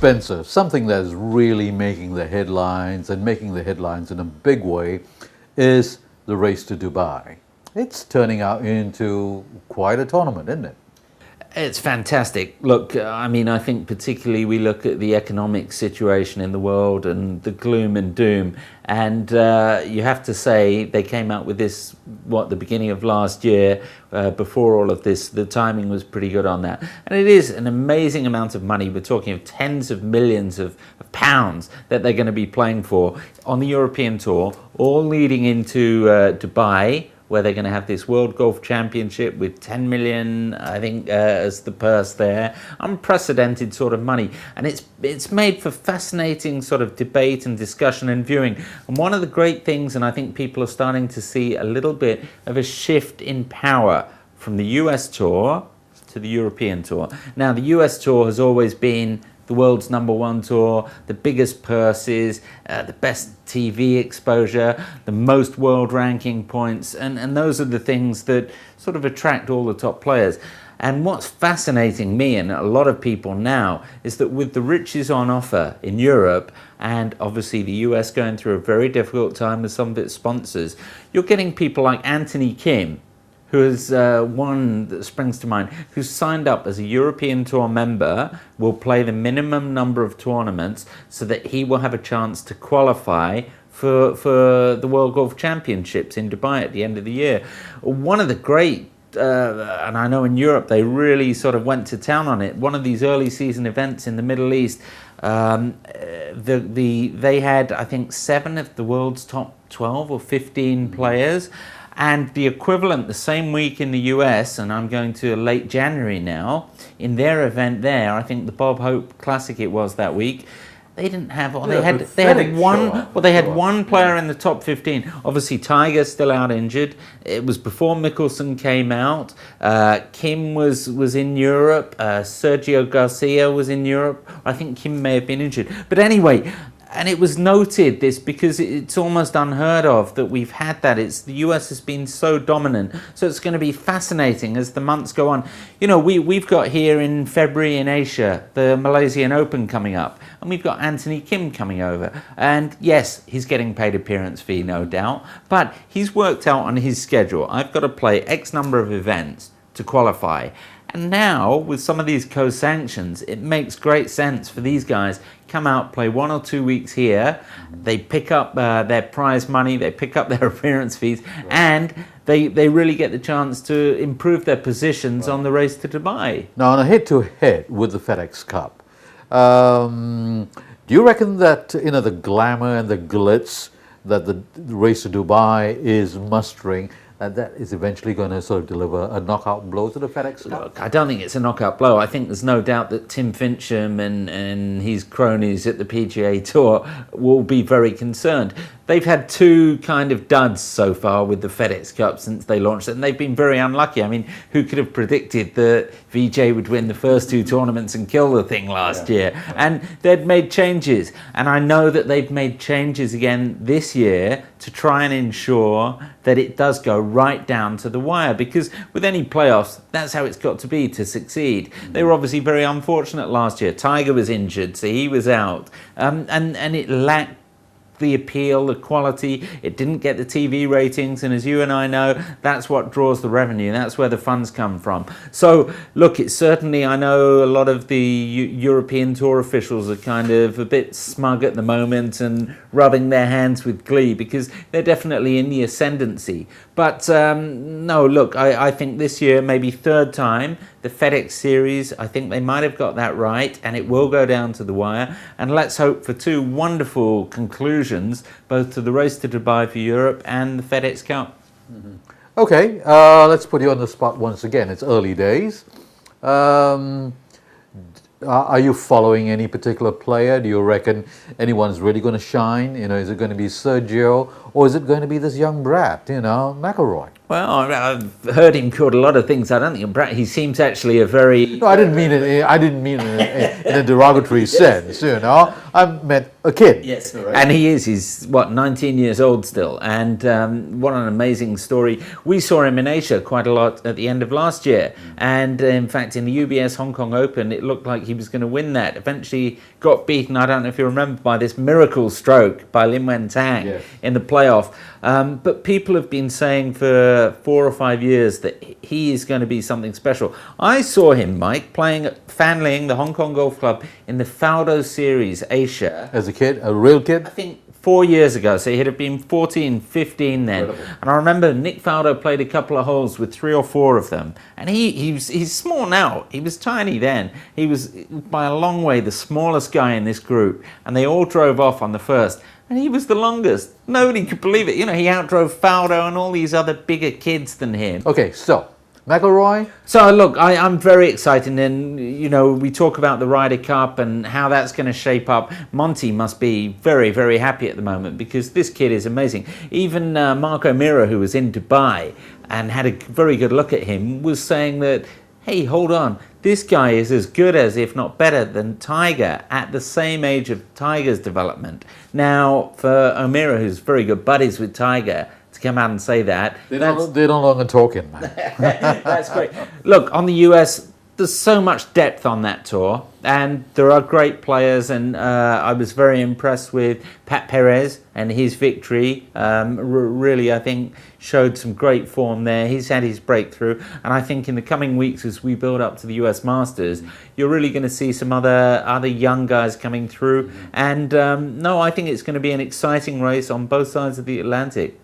Spencer, something that is really making the headlines and making the headlines in a big way is the race to Dubai. It's turning out into quite a tournament, isn't it? It's fantastic. Look, I mean, I think particularly we look at the economic situation in the world and the gloom and doom. And you have to say they came out with this, the beginning of last year, before all of this. The timing was pretty good on that. And it is an amazing amount of money. We're talking of tens of millions of pounds that they're going to be playing for on the European Tour, all leading into Dubai, where they're going to have this World Golf Championship with 10 million, I think, as the purse there. Unprecedented sort of money. And it's made for fascinating sort of debate and discussion and viewing. And one of the great things, and I think people are starting to see a little bit of a shift in power from the US Tour to the European Tour. Now, the US Tour has always been the world's #1 tour, the biggest purses, the best TV exposure, the most world ranking points, and those are the things that sort of attract all the top players. And what's fascinating me and a lot of people now is that with the riches on offer in Europe, and obviously the US going through a very difficult time with some of its sponsors, you're getting people like Anthony Kim, who is one that springs to mind, who's signed up as a European Tour member, will play the minimum number of tournaments so that he will have a chance to qualify for the World Golf Championships in Dubai at the end of the year. One of the great, and I know in Europe they really sort of went to town on it, one of these early season events in the Middle East, they had, I think, 7 of the world's top 12 or 15 players. And the equivalent, the same week in the US, and I'm going to late January now, in their event there, I think the Bob Hope Classic it was that week, they didn't have, or they had one player in the top 15. Obviously, Tiger's still out injured. It was before Mickelson came out. Kim was in Europe. Sergio Garcia was in Europe. I think Kim may have been injured. But anyway, and it was noted this because it's almost unheard of that we've had that. The US has been so dominant. So it's going to be fascinating as the months go on. You know, we've got here in February in Asia, the Malaysian Open coming up. And we've got Anthony Kim coming over. And yes, he's getting paid appearance fee, no doubt. But he's worked out on his schedule. I've got to play X number of events to qualify. And now, with some of these co-sanctions, it makes great sense for these guys come out, play 1 or 2 weeks here, they pick up their prize money, they pick up their appearance fees, and they really get the chance to improve their positions on the race to Dubai. Now, on a head-to-head with the FedEx Cup, do you reckon that, the glamour and the glitz that the race to Dubai is mustering, that is eventually going to sort of deliver a knockout blow to the FedEx Cup? Look, I don't think it's a knockout blow. I think there's no doubt that Tim Fincham and his cronies at the PGA Tour will be very concerned. They've had 2 kind of duds so far with the FedEx Cup since they launched it, and they've been very unlucky. I mean, who could have predicted that VJ would win the first 2 tournaments and kill the thing last year? And they'd made changes, and I know that they've made changes again this year to try and ensure that it does go right down to the wire, because with any playoffs, that's how it's got to be to succeed. They were obviously very unfortunate last year. Tiger was injured, so he was out, and it lacked the appeal, the quality. It didn't get the TV ratings, and as you and I know, that's what draws the revenue. That's where the funds come from. So look, it's certainly, I know a lot of the European Tour officials are kind of a bit smug at the moment and rubbing their hands with glee because they're definitely in the ascendancy. But no, look, I think this year, maybe 3rd time, the FedEx Series, I think they might have got that right, and it will go down to the wire. And let's hope for 2 wonderful conclusions, both to the race to Dubai for Europe and the FedEx Cup. Okay, let's put you on the spot once again. It's early days. Are you following any particular player? Do you reckon anyone's really going to shine? Is it going to be Sergio, or is it going to be this young brat, McIlroy? Well, I've heard him called a lot of things. I don't think he seems actually a very... No, I didn't mean it. I didn't mean it in a derogatory sense. You know, I meant a kid. Yes, right. And he is. He's what, 19 years old still, and what an amazing story. We saw him in Asia quite a lot at the end of last year, and in fact, in the UBS Hong Kong Open, it looked like he was going to win that. Eventually, got beaten. I don't know if you remember, by this miracle stroke by Lin Wen Tang in the playoff. But people have been saying for 4 or 5 years that he is going to be something special. I saw him, Mike, playing at Fanling, the Hong Kong Golf Club, in the Faudo Series Asia. As a kid, a real kid? I think 4 years ago, so he'd have been 14, 15 then. Incredible. And I remember Nick Faldo played a couple of holes with 3 or 4 of them. And he's small now. He was tiny then. He was by a long way the smallest guy in this group. And they all drove off on the first. And he was the longest. Nobody could believe it. You know, he outdrove Faldo and all these other bigger kids than him. Okay, so McIlroy? So look, I'm very excited, and you know, we talk about the Ryder Cup and how that's going to shape up. Monty must be very, very happy at the moment because this kid is amazing. Even Mark O'Meara, who was in Dubai and had a very good look at him, was saying that, hey, hold on, this guy is as good as, if not better than Tiger at the same age of Tiger's development. Now, for O'Meara, who's very good buddies with Tiger, to come out and say that. They're no longer talking, man. That's great. Look, on the US, there's so much depth on that tour, and there are great players, and I was very impressed with Pat Perez and his victory. Really, I think, showed some great form there. He's had his breakthrough, and I think in the coming weeks, as we build up to the US Masters, you're really going to see some other young guys coming through. And no, I think it's going to be an exciting race on both sides of the Atlantic.